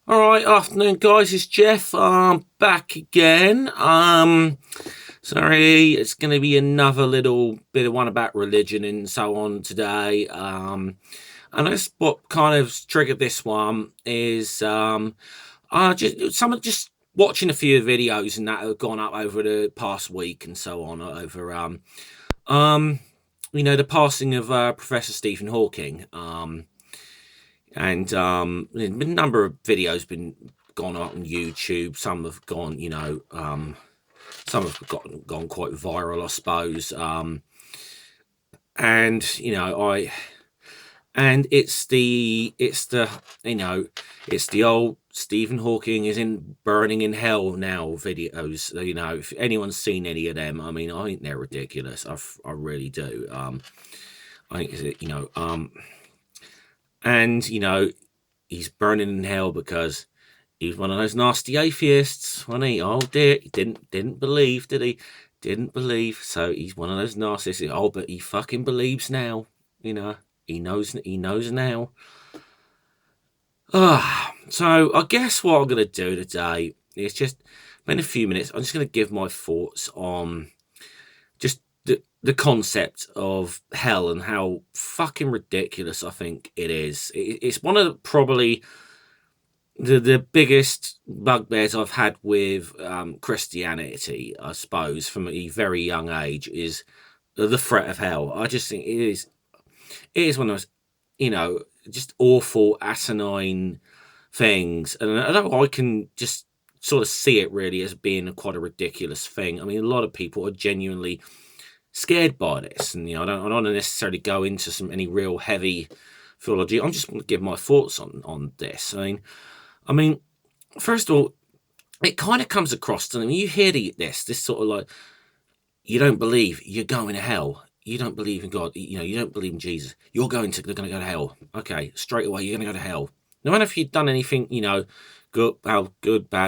All right, afternoon, guys. It's Jeff. Back again. Sorry, it's going to be another little bit of one about religion and so on today. And that's what kind of triggered this one is just watching a few videos and that have gone up over the past week and so on over um the passing of Professor Stephen Hawking. And a number of videos been gone up on YouTube. Some have gone, some have gone quite viral, I suppose. And it's the old Stephen Hawking is in burning in hell now videos. If anyone's seen any of them, I mean, I think they're ridiculous. I really do. I think and he's burning in hell because he's one of those nasty atheists, wasn't he? Oh dear, he didn't believe, did he? Didn't believe. So he's one of those narcissists. Oh, but he fucking believes now. He knows now. So I guess what I'm gonna do today is just in a few minutes, I'm just gonna give my thoughts on just the concept of hell and how fucking ridiculous I think it is. It's one of probably the biggest bugbears I've had with Christianity, I suppose, from a very young age, is the threat of hell. I just think it is one of those, just awful, asinine things, and I know I can just sort of see it really as being quite a ridiculous thing. I mean, a lot of people are genuinely scared by this, and I don't want to necessarily go into any real heavy theology. I'm just going to give my thoughts on this. I mean, first of all, it kind of comes across to them. You hear this sort of like, you don't believe, you're going to hell. You don't believe in God. You don't believe in Jesus. They're going to go to hell. Okay, straight away, you're going to go to hell. No matter if you've done anything, good, bad,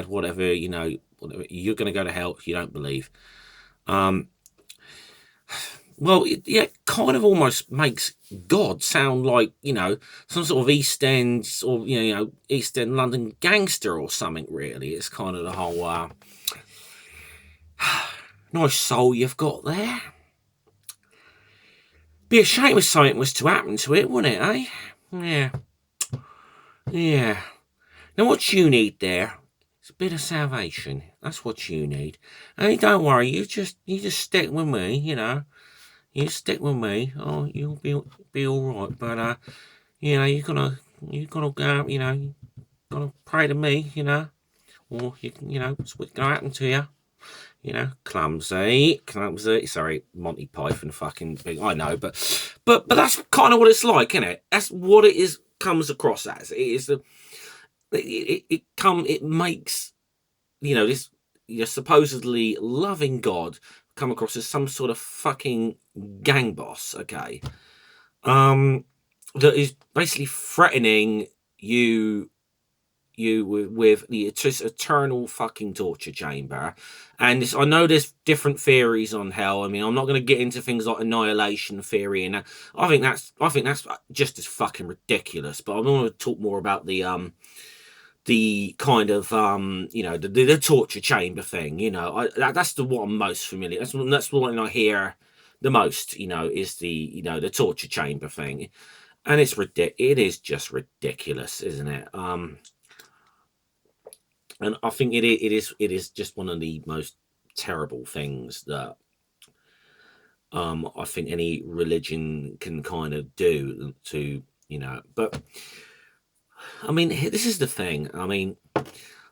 whatever, whatever, you're going to go to hell if you don't believe. Well, it kind of almost makes God sound like, some sort of East End or, East End London gangster or something, really. It's kind of the whole nice soul you've got there. Be a shame if something was to happen to it, wouldn't it, eh? Yeah. Yeah. Now, what you need there is a bit of salvation. That's what you need. Hey, don't worry, you just stick with me, You stick with me, you'll be all right. But you gotta go, you gotta pray to me, or it's what's gonna happen to you. Clumsy. Sorry, Monty Python fucking thing. I know, but that's kind of what it's like, isn't it? That's what it is. Comes across as it is it makes this supposedly loving God come across as some sort of fucking gang boss, okay? That is basically threatening you with the eternal fucking torture chamber. And I know there's different theories on hell. I mean, I'm not going to get into things like annihilation theory, and I think that's just as fucking ridiculous. But I want to talk more about the kind of the torture chamber thing. That's the what I'm most familiar. That's the one I hear the most. Is the torture chamber thing, and it is just ridiculous, isn't it? And I think it is just one of the most terrible things that I think any religion can kind of do to But I mean, this is the thing. I mean,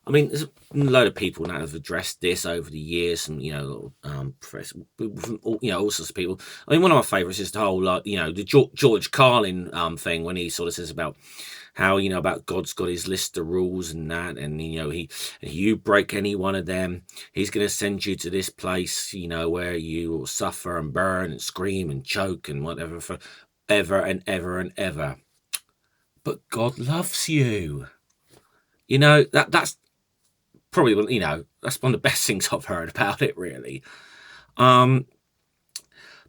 there's a load of people that have addressed this over the years, and all sorts of people. I mean, one of my favourites is the whole the George Carlin thing, when he sort of says about how about God's got his list of rules and that, and you break any one of them, he's going to send you to this place, where you will suffer and burn and scream and choke and whatever for ever and ever and ever. But God loves you. That's probably that's one of the best things I've heard about it, really.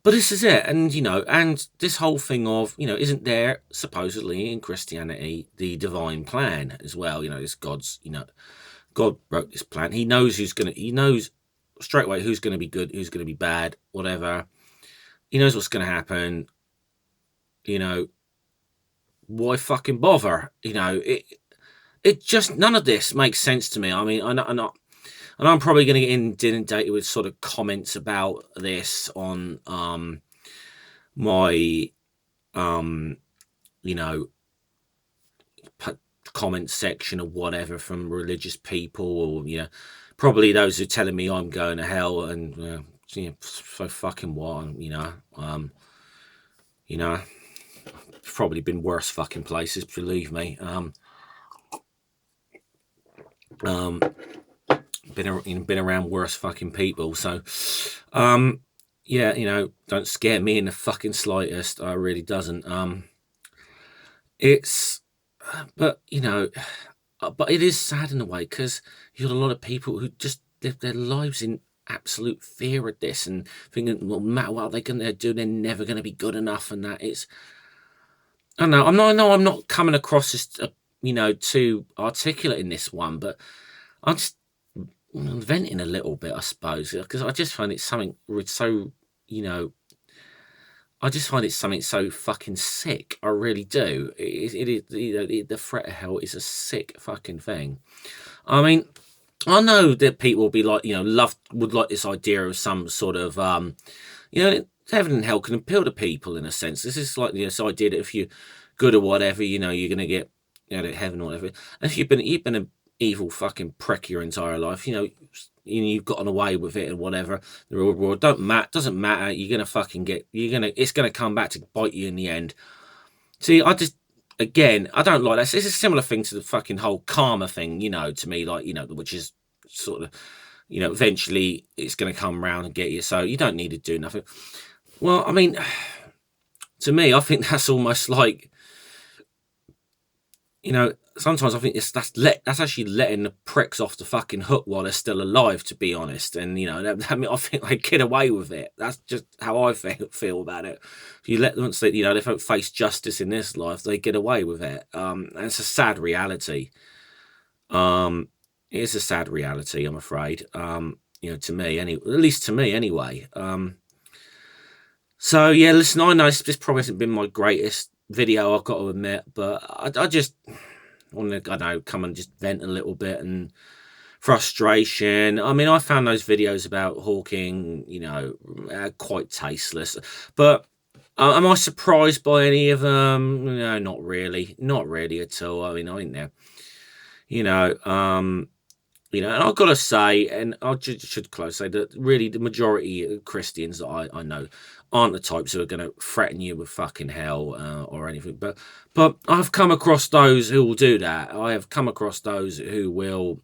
But this is it, and and this whole thing of, isn't there supposedly in Christianity the divine plan as well? It's God's, God wrote this plan. He knows straight away who's gonna be good, who's gonna be bad, whatever. He knows what's gonna happen. You know, why fucking bother? It just, none of this makes sense to me. I mean, I'm probably going to get inundated with sort of comments about this on my you know comment section or whatever from religious people, or probably those who are telling me I'm going to hell, and so fucking what, probably been worse fucking places, believe me. Been around worse fucking people, so yeah, don't scare me in the fucking slightest. I really doesn't. It's but but it is sad in a way, because you've got a lot of people who just live their lives in absolute fear of this, and thinking, well, no matter what they're gonna do, they're never gonna be good enough, and that it's, I don't know. I'm not coming across as too articulate in this one, but I'm just venting a little bit, I suppose, because I just find it something so, I just find it something so fucking sick. I really do. It is, the threat of hell is a sick fucking thing. I mean, I know that people will be like, would like this idea of some sort of, heaven and hell can appeal to people in a sense. This is like this idea that if you're good or whatever, you're going to get, to heaven or whatever. And if you've been an evil fucking prick your entire life, you've gotten away with it and whatever, the real world doesn't matter. You're gonna fucking it's gonna come back to bite you in the end. See, again, I don't like that. It's a similar thing to the fucking whole karma thing, to me, like, which is sort of, eventually it's gonna come around and get you, so you don't need to do nothing. Well, I mean, to me, I think that's almost like, sometimes I think that's actually letting the pricks off the fucking hook while they're still alive, to be honest. And I think they get away with it. That's just how I feel about it. If you let them, they don't face justice in this life, they get away with it. And it's a sad reality. It is a sad reality, I'm afraid. To me, at least to me, anyway. So yeah, listen, I know this probably hasn't been my greatest video, I've got to admit, but I just want to, I don't know, come and just vent a little bit and frustration. I mean, I found those videos about Hawking, quite tasteless. But am I surprised by any of them? No, not really at all. I mean, I think they're, and I've got to say, and I should close say that really the majority of Christians that I know aren't the types who are going to threaten you with fucking hell or anything. But I've come across those who will do that. I have come across those who will,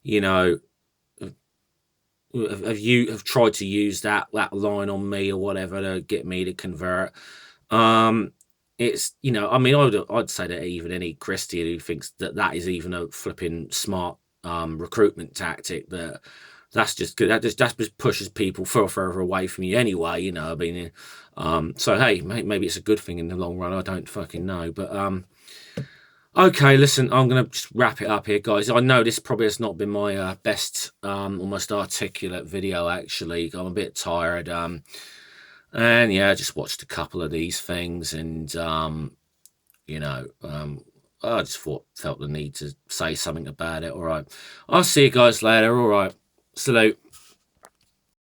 have tried to use that line on me or whatever to get me to convert. It's, I mean, I'd say that even any Christian who thinks that is even a flipping smart recruitment tactic, that just pushes people further away from you anyway, I mean, so hey, maybe it's a good thing in the long run, I don't fucking know. But okay, listen, I'm gonna just wrap it up here, guys. I know this probably has not been my best almost articulate video, actually. I'm a bit tired, and yeah, I just watched a couple of these things, and I just felt the need to say something about it. All right. I'll see you guys later. All right. Salute.